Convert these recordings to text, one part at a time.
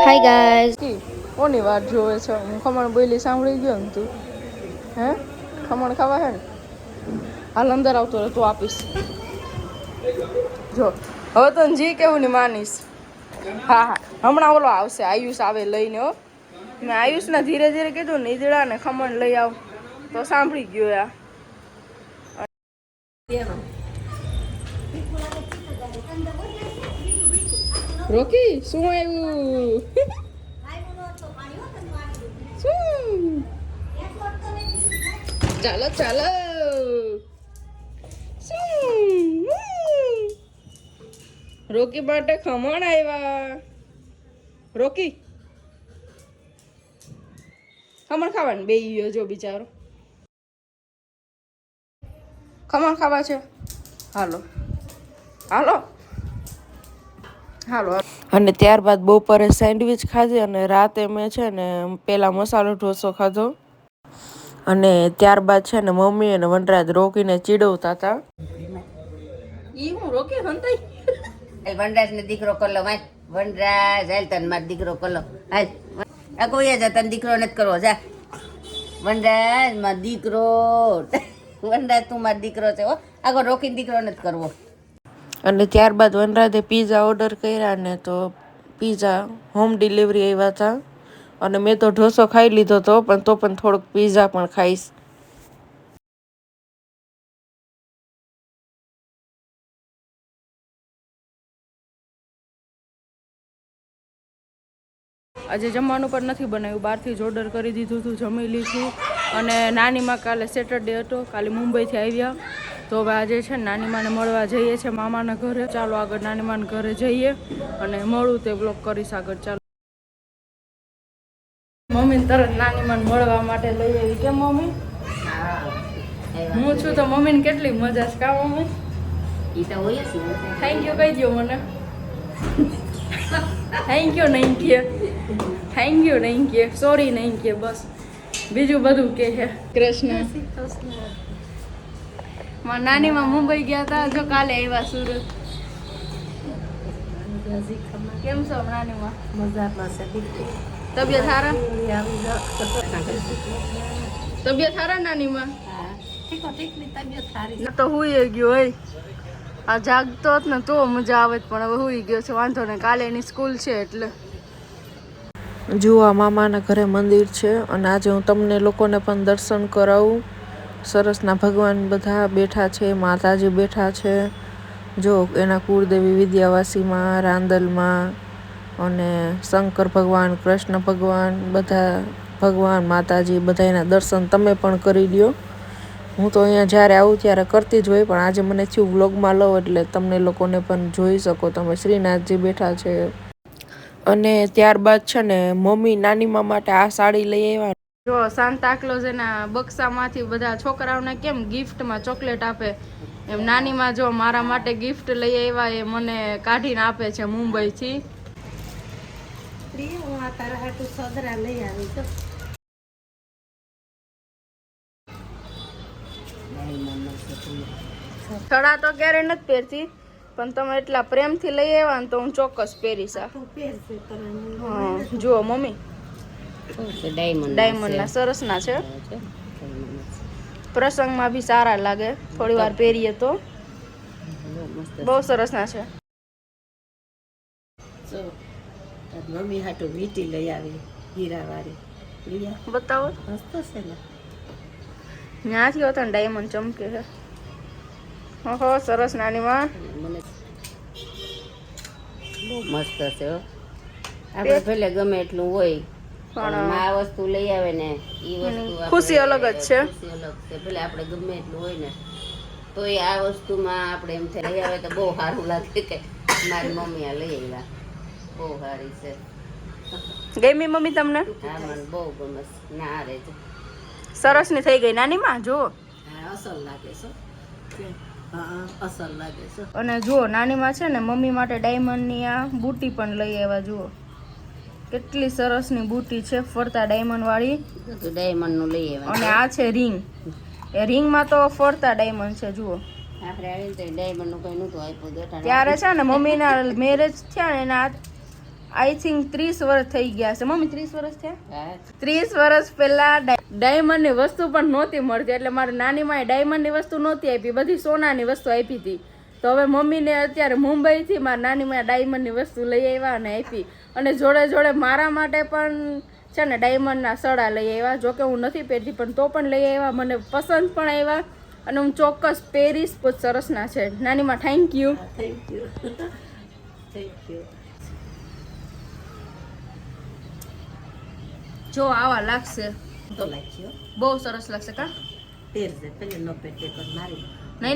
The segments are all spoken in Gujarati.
Hi guys. કોની વાત જોવે છે? હું ખમણ બોલી સાંભળી ગયો ને તું? હે ખમણ ખાવા હે ને? હાલ અંદર આવતો રહે, તું આપીશ. જો હવે તો જી કેવું ને માનીશ. હા હા, હમણાં ઓલો આવશે, આયુષ આવે લઈને. હો, મેં આયુષને ધીરે ધીરે કીધું નિદડા ને ખમણ લઈ આવ તો સાંભળી ગયો. યા રોકી શું આવ્યું? ચાલો ચાલો. રોકી માટે ખમણ આવ્યા. રોકી ખમણ ખાવાનું બે ગયો જો બિચારો. ખમણ ખાવા છે? હાલો હાલો હાલો. અને ત્યારબાદ બપોરે સેન્ડવિચ ખાધી અને રાતે મેં છે ને પેલા મસાલો ઢોસો ખાધો. અને ત્યારબાદ છે ને મમ્મી અને વનરાજ રોકીને ચીડવતા હતા. ઈ હું રોકી હંતાઈ વનરાજ ને દીકરો કલો ભાઈ. વનરાજ હાલ તને મારો દીકરો કલો હાલ. આ કોઈ જા તને દીકરો નથી કરવો જા. વનરાજ મારો દીકરો. વનરાજ તું મારો દીકરો છે હો. આગો રોકીને દીકરો નથી કરવો. અને ત્યારબાદ વનરાજે પીઝા ઓર્ડર કર્યા ને તો પીઝા હોમ ડિલિવરી આવ્યા હતા. અને મેં તો ઢોસો ખાઈ લીધો હતો, પણ તો પણ થોડોક પીઝા પણ ખાઈશ. આજે જમવાનું પણ નથી બનાવ્યું, બહારથી જ ઓર્ડર કરી દીધું હતું, જમી લીધું. અને નાનીમાં કાલે સેટરડે હતો, કાલે મુંબઈથી આવ્યા. તો હવે આજે છે ને નાનીમાને મળવા જઈએ છીએ મામાના ઘરે. ચાલો આગળ નાનીમાના ઘરે જઈએ અને મળું તે બ્લોગ કરીશ આગળ. ચાલો મમ્મી તરત નાનીમાને મળવા માટે લઈ આવી. કેમ મમ્મી? હું છું તો મમ્મીને કેટલી મજા છે કા મમ્મી? ઈ તો હોય જ ને. થેન્ક યુ કહી દો મને. થેન્ક યુ નહીં કે, થેન્ક યુ નહીં કે, સોરી નહીં કે, બસ બીજું બધું કે છે. કૃષ્ણ મારા નાનીમાં મુંબઈ ગયા હતા, જો કાલે આવ્યા સુરત. કેમ છો નાનીમાં? મજામાં છે. તબિયત સારા? તબિયત સારા નાનીમાં? તો હુઈ ગયો હોય. આ જાગતો હોત ને તો મજા આવે, પણ હવે હુઈ ગયો છે. વાંધો ને, કાલે એની સ્કૂલ છે એટલે. જુઓ મામાના ઘરે મંદિર છે અને આજે હું તમને લોકોને પણ દર્શન કરાવું. સરસના ભગવાન બધા બેઠા છે, માતાજી બેઠા છે. જો એના કુળદેવી વિદ્યાવાસીમાં, રાંદલમાં અને શંકર ભગવાન, કૃષ્ણ ભગવાન, બધા ભગવાન માતાજી બધાના દર્શન તમે પણ કરી લ્યો. હું તો અહીંયા જ્યારે આવું ત્યારે કરતી જ હોય, પણ આજે મને થયું વ્લોગમાં લઉં એટલે તમને લોકોને પણ જોઈ શકો તમે. શ્રીનાથજી બેઠા છે. અને ત્યારબાદ છે ને મમ્મી નાનીમા માટે આ સાડી લઈ આવ્યા. જો સાન્તાક્લોઝ એના બક્સામાંથી બધા છોકરાઓને કેમ ગિફ્ટમાં ચોકલેટ આપે, એમ નાનીમાં જો મારા માટે ગિફ્ટ લઈ આવ્યા. એ મને કાઢીને આપે છે મુંબઈથી. હું આ તારા હાટુ સદરા લઈ આવી તો. થડા તો ક્યારે નથી પહેરતી, પણ તમે એટલા પ્રેમથી લઈ આવ્યા ને તો હું ચોક્કસ પહેરીશ. હા જુઓ મમ્મી, ડાયમંડના સરસના છે. પ્રસંગમાં બી સારા લાગે, થોડી વાર પહેરીએ તો. બહુ સરસના છે. મમ્મી હાટુ વીટી લઈ આવી હીરાવાળી. બતાવો. મસ્ત છે ને. ત્યાંથી હોતા ને ડાયમંડ ચમકે છે. ઓહો સરસ નાનીમાં. મને બહુ મસ્ત છે. આપણે ભલે ગમે એટલું હોય, પણ આ વસ્તુ લઈ આવે ને ઈ વસ્તુ ખુશી અલગ જ છે. ખુશી અલગ છે. ભલે આપણે ગમે એટલું હોય ને તો એ આ વસ્તુમાં આપણે એમ થાય લઈ આવે તો બહુ સારું લાગે કે મારી મમ્મી આ લઈ આવ્યા. બહુ સારી છે. ગમી મમ્મી તમને? હા મને બહુ ગમે. ના રે સરસ ની થઈ ગઈ નાનીમાં. જુઓ અસલ લાગે છે. અસલ લાગે છે. અને જુઓ નાનીમાં છે ને મમ્મી માટે ડાયમંડની આ બુટી પણ લઈ આવ્યા. જુઓ કેટલી સરસની બુટી છે, ફરતા ડાયમંડ વાળી. ડાયમંડ નું લઈ આવ્યા. અને આ છે રિંગ. એ રિંગમાં તો ફરતા ડાયમંડ છે. જુઓ આપણે આવીને ડાયમંડ નું કઈ નતું આપ્યું. ત્યારે છે ને મમ્મીના મેરેજ થયા ને એના આઈ થિંક 30 વર્ષ થઈ ગયા છે મમ્મી. 30 વર્ષ થયા. હા 30 વર્ષ પહેલા ડાયમંડ ની વસ્તુ પણ નહોતી મળતી, એટલે મારી નાની માએ ડાયમંડ ની વસ્તુ નહોતી આપી, બધી સોનાની વસ્તુ આપી હતી. તો હવે મમ્મીને અત્યારે મુંબઈ થી મારી નાની માએ ડાયમંડ ની વસ્તુ લઈ આવ્યા અને આપી, અને જોડે જોડે મારા માટે પણ છે ને ડાયમંડ ના સડા લઈ આવ્યા. જોકે હું નથી પહેરતી પણ તો પણ લઈ આવ્યા, મને પસંદ પણ આવ્યા અને હું ચોક્કસ પહેરીશ. બહુ સરસ ના છે નાની માં. Thank you. Thank you. જો આવા લાગશે તો લાગ્યો બહુ સરસ લાગશે કા. પહેરજે પેલે નો પહેરજે પણ મારી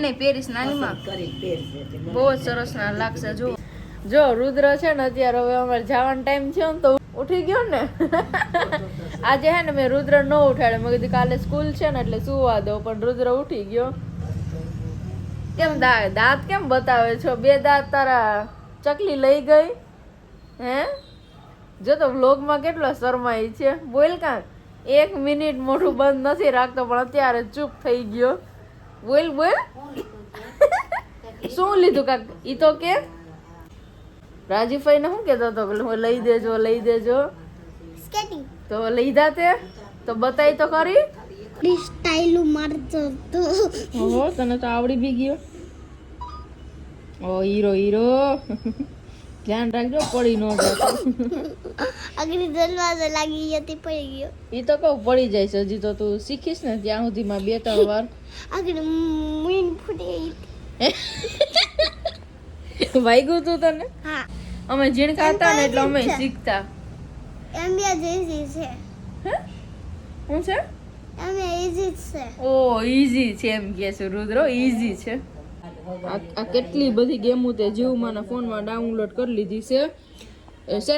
નહીં પહેરીશ નાની માં, કરી પહેરજે બહુ જ સરસ ના લાગશે. જો રુદ્ર છે ને અત્યારે હવે અમારે જવાનો ટાઈમ છે ને તો ઉઠી ગયો ને. આજે હે ને મેં રુદ્ર ન ઉઠાડે, મેં કીધું કાલે સ્કૂલ છે ને એટલે સુવા દો, પણ રુદ્ર ઉઠી ગયો. કેમ દાંત કેમ બતાવે છો? 2 દાંત તારા ચકલી લઈ ગઈ હે? જો તો વ્લોગમાં કેટલો શરમાઈ છે. બોલ કાંક 1 મિનિટ મોઢું બંધ નથી રાખતો પણ અત્યારે ચૂપ થઈ ગયો. બોલ શું લીધું કાક? ઈ તો કે રાજીફાઈ ને શું કેતો હતો લઈ દેજો સ્કેટિંગ તો લીધા તે તો બતાઈ તો ખરી. સ્ટાઇલ મારતો તો ઓહો તને તો આવડી બી ગયો. ઓ હીરો ધ્યાન રાખજો પડી ન જાય. અગરી દરવાજો લાગી હતી પડી ગયો. ઈ તો કહું પડી જાય છે, હજી તો તું શીખીશ ને ત્યાં સુધીમાં 2-3 વાર. અગરી મુઈન ફૂટી વાગ્યું તું તને? હા અમે ઝીણકા હતા ને એટલે અમે શીખતા. એમ્બિયા જેસી છે. હે શું છે? અમે ઈઝી છે. ઓ ઈઝી છે એમ કે છે રુદ્ર, ઈઝી છે. આ કેટલી બધી ગેમો તે જીવમાના ફોનમાં ડાઉનલોડ કરી લીધી છે.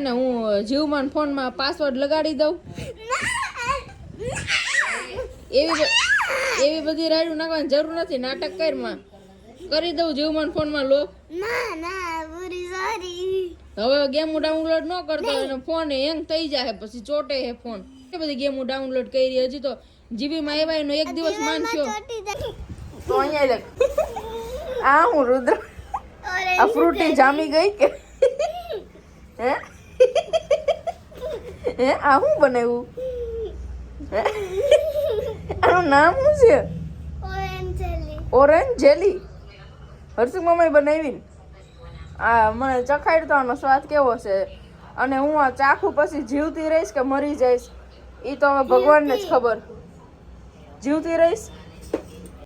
ને હું જીવમાના ફોનમાં પાસવર્ડ લગાડી દઉં. એવી બધી રાઈડ નાખવાની જરૂર નથી. નાટક કરી દઉં જીવમાના ફોનમાં લોક. ના પૂરી સોરી. હવે ગેમો ડાઉનલોડ ન કરતો એનો ફોન હેંગ થઈ જાય, પછી ચોટે હે ફોન. એ બધી ગેમો ડાઉનલોડ કરી હજી તો જીબી માં આવ્યા એનો 1 દિવસ માનશો તો અહીંયા દેખ. આ હું રુદ્ર આ ફ્રૂટી જામી ગઈ કે હે આ હું બનાવ્યું? આનું નામ શું છે? Orange jelly. હર્ષિક મમ્મી બનાવી. આ મને ચખાડ તો આનો સ્વાદ કેવો છે. અને હું આ ચાખું પછી જીવતી રહીશ કે મરી જઈશ એ તો હવે ભગવાનને જ ખબર. જીવતી રહીશ.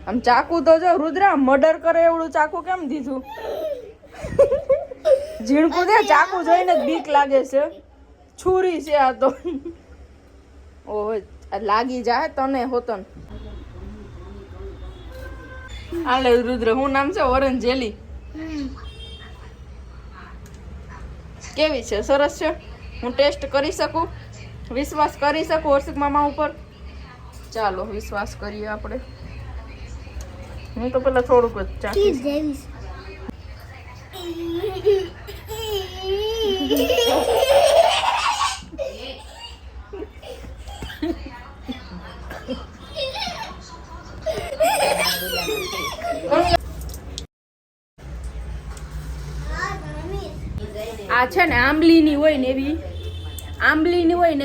આમ ચાકુ તો જો રુદ્ર મર્ડર કરે એવડું ચાકુ કેમ દીધું? ઝીણકું દે ચાકુ જોઈને જ બીક લાગે છે. છુરી છે આ તો. ઓહો લાગી જાય તને હોતન. આ લે રુદ્ર હું નામ છે? Orange jelly. કેવી છે? સરસ છે. હું ટેસ્ટ કરી શકું? વિશ્વાસ કરી શકું હર્ષિક મામા ઉપર? ચાલો વિશ્વાસ કરીએ આપણે. હું તો પેલા થોડુંક જ ચાખીશ. આ છે ને આંબલીની હોય ને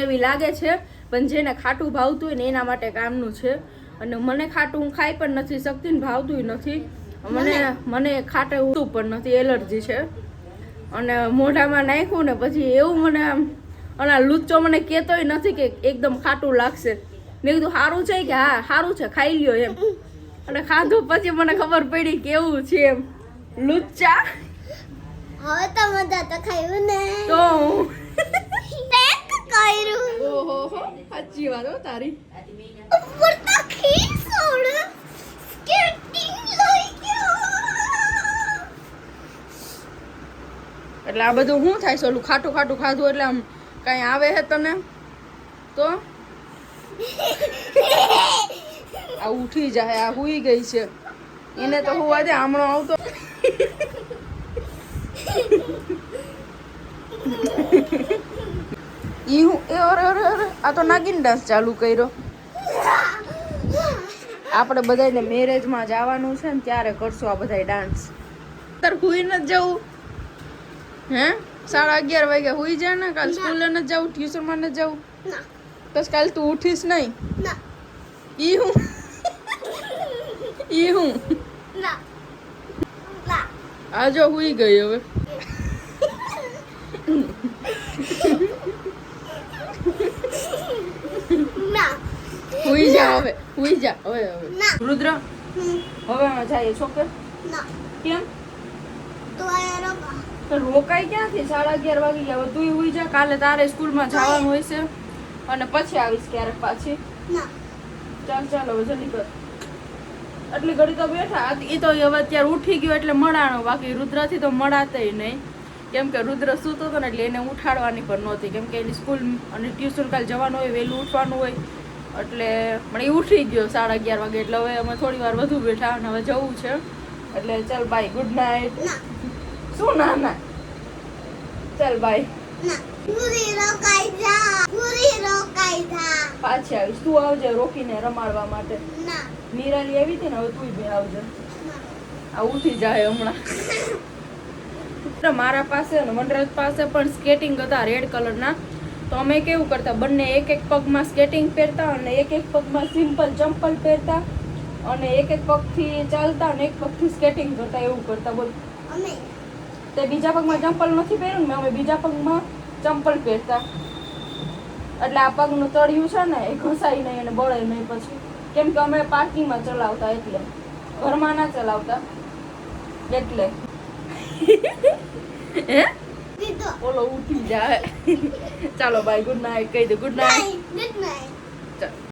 એવી લાગે છે, પણ જેને ખાટું ભાવતું હોય ને એના માટે કામનું છે. અને મને ખાટું હું ખાઈ પણ નથી શકતી ને ભાવતું નથી. મને ખાટું પણ નથી, એલર્જી છે. અને મોઢામાં નાખ્યું ને પછી એવું મને આમ અને લુચ્ચો મને કહેતોય નથી કે એકદમ ખાટું લાગશે. મેં કીધું સારું છે કે હા સારું છે ખાઈ લ્યો એમ. અને ખાધું પછી મને ખબર પડી કેવું છે એમ. લુચ્ચા હવે તો મજા તો ખાયું ને તો પેક કર્યું. ઓહો સાચી વાત હો તારી. ઉપર તો ખીસોડ સ્કેટિંગ લઈ ગયો. એટલે આ બધું શું થાય છે? ઓલું ખાટું ખાધું એટલે આમ કઈ આવે છે તને? તો આ ઉઠી જાય. આ હુઈ ગઈ છે. એને તો હુવા દે. હમણો આવતો આ તો નાગિન ડાન્સ ચાલુ કર્યો. આપણે બધાને મેરેજમાં જવાનું છે ને ત્યારે કરશું આ બધા ડાન્સ. તાર હુઈ ન જવું હે? 11:30 વાગે હુઈ જા ને, કાલ સ્કૂલે ન જાઉં, ટ્યુશનમાં ન જાઉં. ના બસ કાલ તું ઉઠીશ નહીં. ના ઈ હું ઈ હું ના ના આ જો હુઈ ગઈ હવે. ના હુઈ જા હવે, હુઈ જા હવે. ના. રુદ્ર હવે અમે જઈએ છોકર. ના કેમ? તો આ રોકા તો રોકાઈ ક્યાંથી? 11:30 વાગી ગયા. હવે તું હુઈ જા, કાલે તારે સ્કૂલમાં જવાનું હોય છે અને પછી આવીશ ક્યારેક પાછી. ના ચાલ હવે જલ્દી કર. એટલી ઘડી તો બેઠા. એ તો હવે અત્યારે ઉઠી ગયો એટલે મળાણો, બાકી રુદ્રથી તો મળાતય નહીં. કેમ કે રુદ્ર સૂતો હતો ને એટલે એને ઉઠાડવાની પણ નહોતી, કેમ કે એની સ્કૂલ અને ટ્યુશન કાલ જવાનું હોય, વહેલું ઉઠવાનું હોય એટલે. પણ એ ઉઠી ગયો 11:30 વાગે, એટલે હવે અમે થોડી વાર વધુ બેઠા અને હવે જવું છે. એટલે ચાલ બાય, ગુડ નાઇટ. ના શું ના ના? ચાલ બાય, ના પૂરી રોકાઈ જા પાછી આવીશ. તું આવજે રોકીને રમાડવા માટે. ના નિરાલી આવી હતી ને, હવે તું બી આવજે. ના આ ઉઠી જાય હમણાં. મારા પાસે અને વનરાજ પાસે પણ સ્કેટિંગ હતા રેડ કલરના. તો અમે કેવું કરતા, બંને એક પગમાં સ્કેટિંગ પહેરતા અને એક પગમાં સિમ્પલ ચંપલ પહેરતા અને એક પગથી ચાલતા અને એક પગથી સ્કેટિંગ કરતા, એવું કરતા. બોલ, અમે તે બીજા પગમાં ચંપલ નથી પહેર્યું ને, અમે બીજા પગમાં ચંપલ પહેરતા. એટલે આ પગનું તળિયું છે ને એ ઘસાય નહીં અને બળે નહીં પછી, કેમ કે અમે પાર્કિંગમાં ચલાવતા, એટલે ઘરમાં ના ચલાવતા એટલે. હે દીધો ઓલો ઉઠી જાય. ચાલો બાય, ગુડ નાઇટ કહી દે. Good night. Good night. ચાલ.